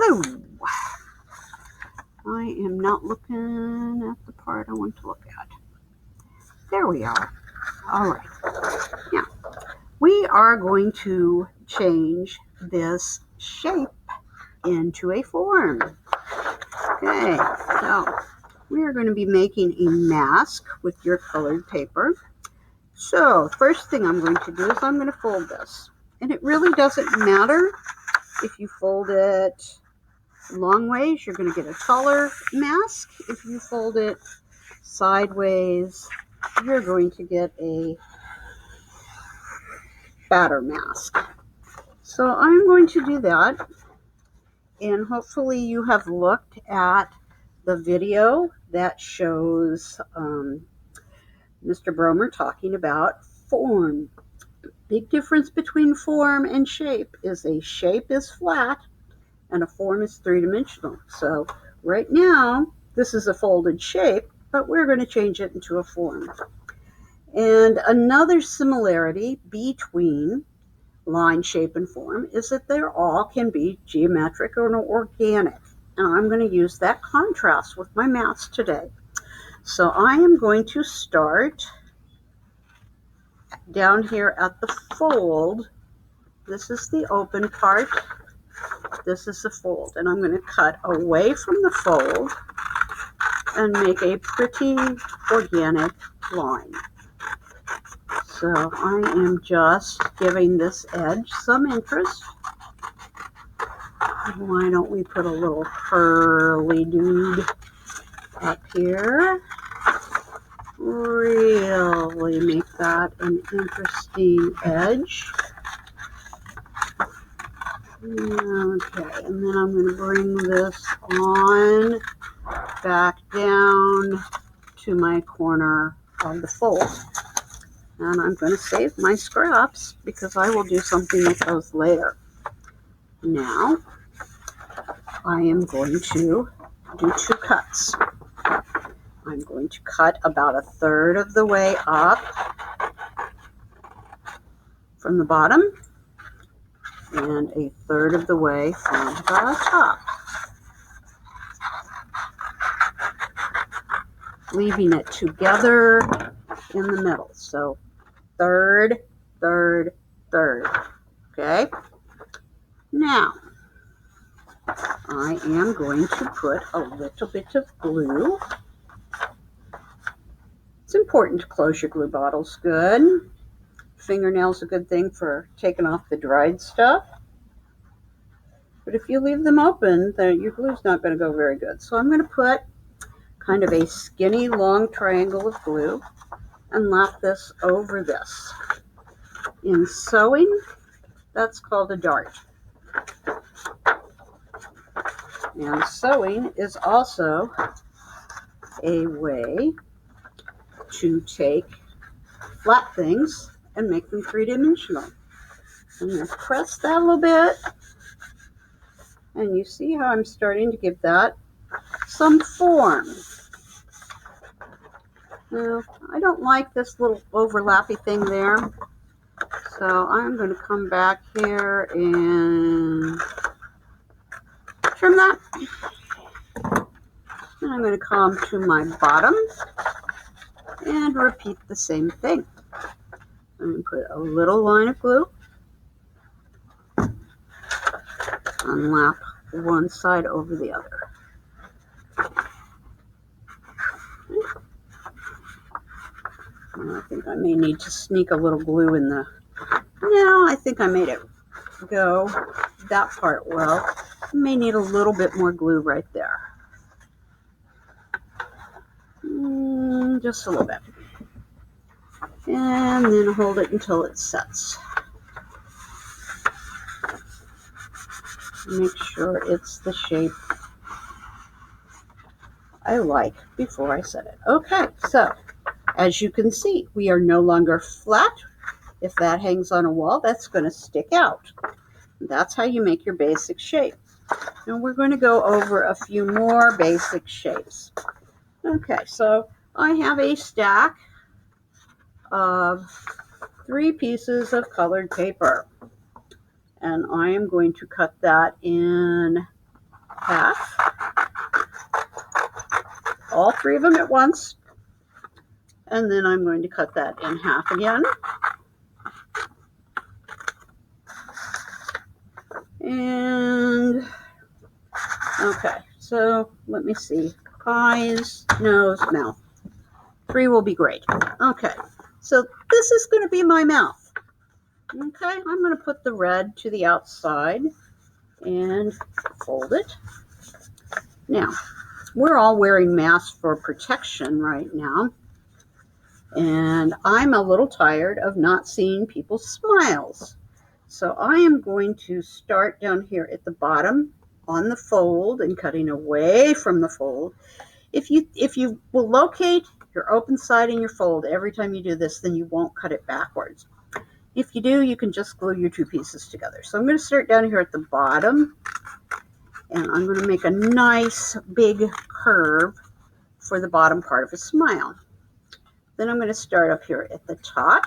Hello. I am not looking at the part I want to look at. There we are. All right. Now, we are going to change this shape into a form. Okay, so we are going to be making a mask with your colored paper. So, first thing I'm going to do is I'm going to fold this. And it really doesn't matter if you fold it long ways, you're going to get a taller mask. If you fold it sideways, you're going to get a fatter mask. So I'm going to do that, and hopefully you have looked at the video that shows Mr. Bromer talking about form. Big difference between form and shape is a shape is flat and a form is three-dimensional. So right now, this is a folded shape, but we're going to change it into a form. And another similarity between line, shape, and form is that they all can be geometric or organic. And I'm going to use that contrast with my maths today. So I am going to start down here at the fold. This is the open part. This is the fold, and I'm going to cut away from the fold and make a pretty organic line. So I am just giving this edge some interest. Why don't we put a little curly dude up here? Really make that an interesting edge. Okay, and then I'm going to bring this on back down to my corner of the fold. And I'm going to save my scraps because I will do something with those later. Now, I am going to do two cuts. I'm going to cut about a third of the way up from the bottom and a third of the way from the top, leaving it together in the middle. So third, third, third. Okay? Now, I am going to put a little bit of glue. It's important to close your glue bottles good. Fingernail's a good thing for taking off the dried stuff. But if you leave them open, then your glue's not going to go very good. So I'm going to put kind of a skinny long triangle of glue and lap this over this. In sewing, that's called a dart. And sewing is also a way to take flat things and make them three-dimensional. I'm going to press that a little bit, and you see how I'm starting to give that some form. Now, I don't like this little overlappy thing there, so I'm going to come back here and trim that. And I'm going to come to my bottom and repeat the same thing. I'm going to put a little line of glue and lap one side over the other. And I think I may need to sneak a little glue in the... No, I think I made it go that part well. I may need a little bit more glue right there. Just a little bit. And then hold it until it sets. Make sure it's the shape I like before I set it. Okay, so as you can see, we are no longer flat. If that hangs on a wall, that's going to stick out. That's how you make your basic shape. And we're going to go over a few more basic shapes. Okay, so I have a stack of 3 pieces of colored paper. And I am going to cut that in half. All three of them at once. And then I'm going to cut that in half again. And, okay, so let me see. Eyes, nose, mouth. 3 will be great. Okay, so this is going to be my mouth. Okay, I'm going to put the red to the outside and fold it. Now, we're all wearing masks for protection right now. And I'm a little tired of not seeing people's smiles. So I am going to start down here at the bottom on the fold and cutting away from the fold. If you will locate your open side in your fold every time you do this, then you won't cut it backwards. If you do, you can just glue your 2 pieces together. So I'm going to start down here at the bottom, and I'm going to make a nice big curve for the bottom part of a smile. Then I'm going to start up here at the top,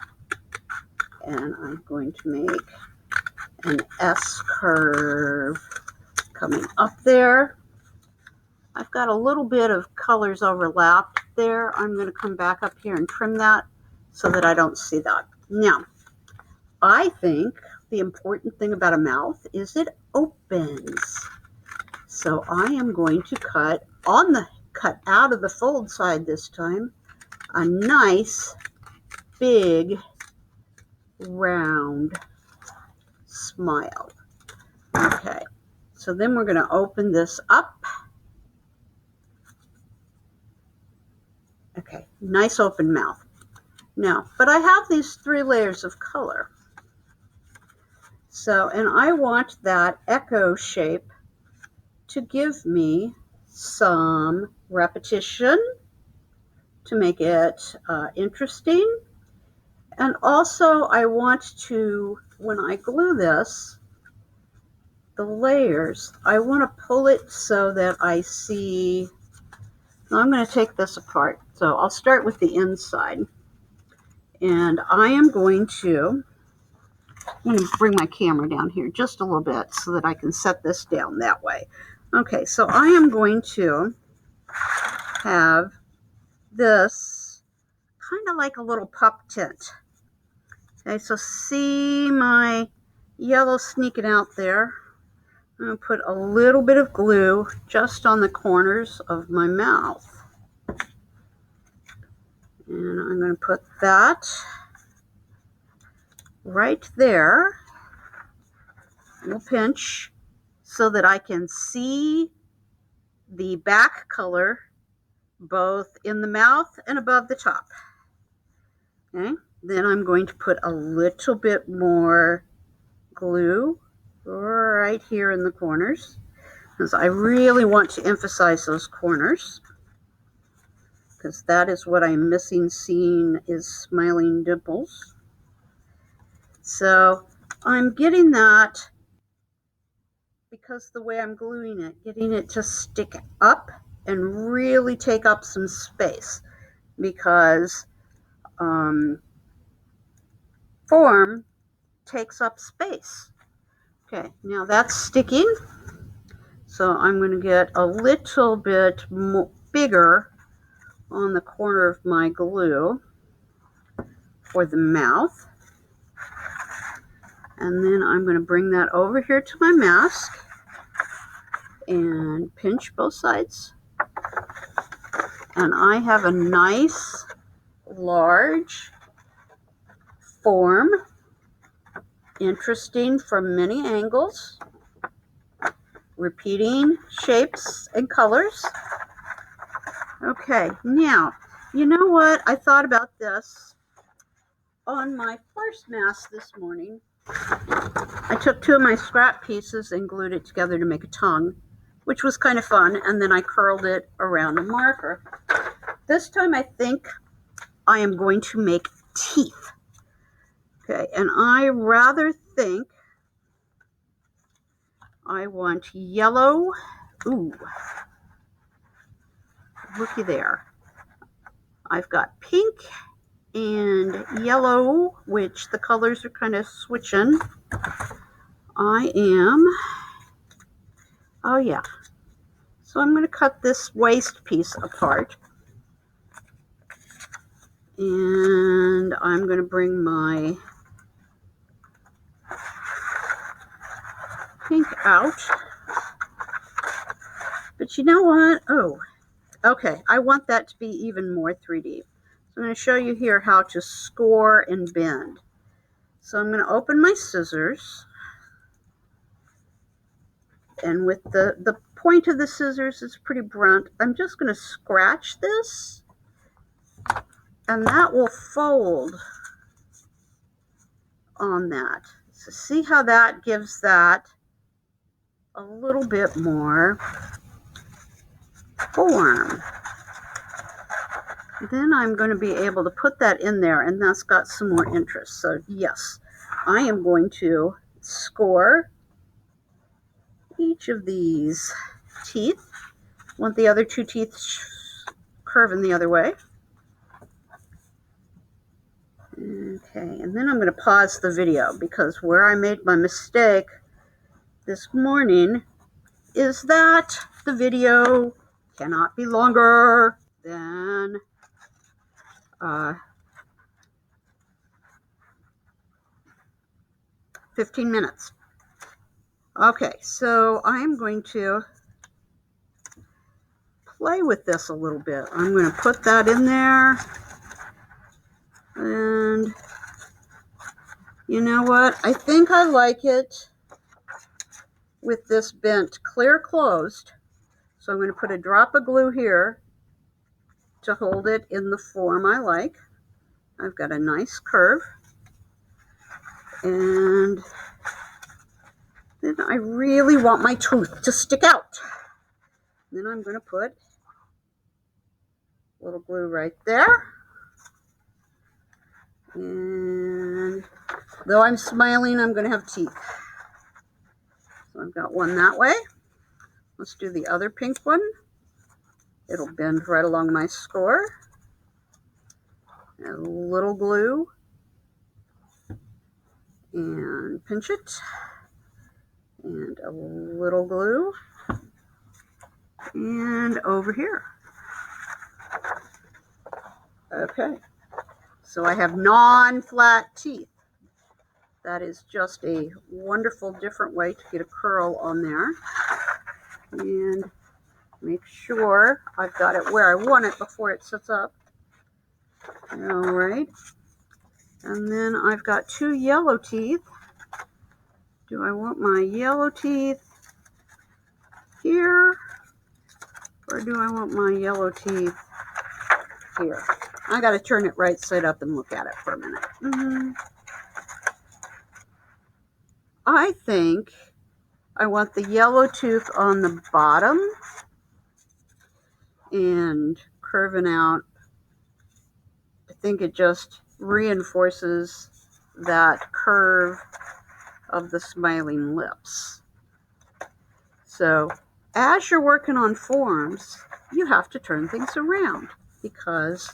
and I'm going to make an S curve coming up there. I've got a little bit of colors overlapped there. I'm going to come back up here and trim that so that I don't see that. Now, I think the important thing about a mouth is it opens. So I am going to cut out of the fold side this time a nice big round smile. Okay, so then we're going to open this up. Okay, nice open mouth. Now, but I have these 3 layers of color. So, and I want that echo shape to give me some repetition to make it interesting. And also I want to, when I glue this, the layers, I want to pull it so that I see, I'm going to take this apart. So I'll start with the inside. And I am going to, I'm going to bring my camera down here just a little bit so that I can set this down that way. Okay, so I am going to have this kind of like a little pup tint. Okay, so see my yellow sneaking out there. I'm going to put a little bit of glue just on the corners of my mouth. And I'm going to put that right there. A little pinch so that I can see the back color both in the mouth and above the top. Okay, then I'm going to put a little bit more glue right here in the corners because I really want to emphasize those corners because that is what I'm missing seeing is smiling dimples. So I'm getting that because the way I'm gluing it, getting it to stick up and really take up some space because form takes up space. Okay, now that's sticking. So I'm going to get a little bit bigger on the corner of my glue for the mouth. And then I'm going to bring that over here to my mask and pinch both sides. And I have a nice large form, interesting from many angles, repeating shapes and colors. Okay, now, you know what? I thought about this on my first mask this morning. I took 2 of my scrap pieces and glued it together to make a tongue, which was kind of fun, and then I curled it around a marker. This time I think I am going to make teeth. Okay, and I rather think I want yellow. Ooh, looky there. I've got pink and yellow, which the colors are kind of switching. Oh yeah, So I'm going to cut this waste piece apart. And I'm going to bring my pink out. But you know what? Oh, okay. I want that to be even more 3D. So I'm going to show you here how to score and bend. So I'm going to open my scissors. And with the point of the scissors is pretty blunt, I'm just going to scratch this. And that will fold on that. So see how that gives that a little bit more form. Then I'm going to be able to put that in there, and that's got some more interest. So yes, I am going to score each of these teeth. Want the other two teeth curving the other way. Okay, and then I'm going to pause the video, because where I made my mistake this morning is that the video cannot be longer than 15 minutes. Okay, so I'm going to play with this a little bit. I'm going to put that in there. And you know what? I think I like it with this bent clear closed. So I'm going to put a drop of glue here to hold it in the form I like. I've got a nice curve. And then I really want my tooth to stick out. Then I'm going to put a little glue right there. And though I'm smiling, I'm going to have teeth. So I've got one that way. Let's do the other pink one. It'll bend right along my score. A little glue. And pinch it. And a little glue. And over here. Okay. So I have non-flat teeth. That is just a wonderful different way to get a curl on there. And make sure I've got it where I want it before it sets up. All right. And then I've got two yellow teeth. Do I want my yellow teeth here? Or do I want my yellow teeth here? I got to turn it right side up and look at it for a minute. I think I want the yellow tooth on the bottom and curving out. I think it just reinforces that curve of the smiling lips. So as you're working on forms, you have to turn things around, because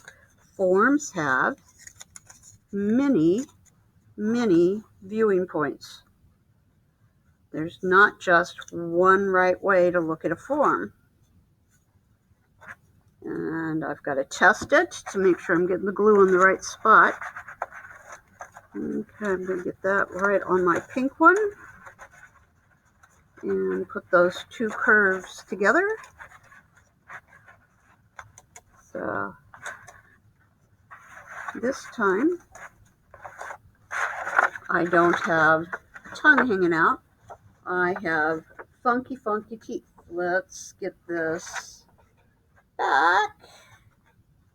forms have many, many viewing points. There's not just one right way to look at a form. And I've got to test it to make sure I'm getting the glue on the right spot. Okay, I'm going to get that right on my pink one. And put those two curves together. So this time I don't have a tongue hanging out. I have funky, funky teeth. Let's get this back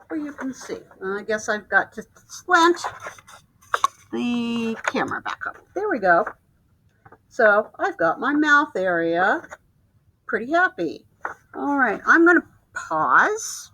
where you can see. I guess I've got to slant the camera back up. There we go. So I've got my mouth area pretty happy. All right, I'm going to pause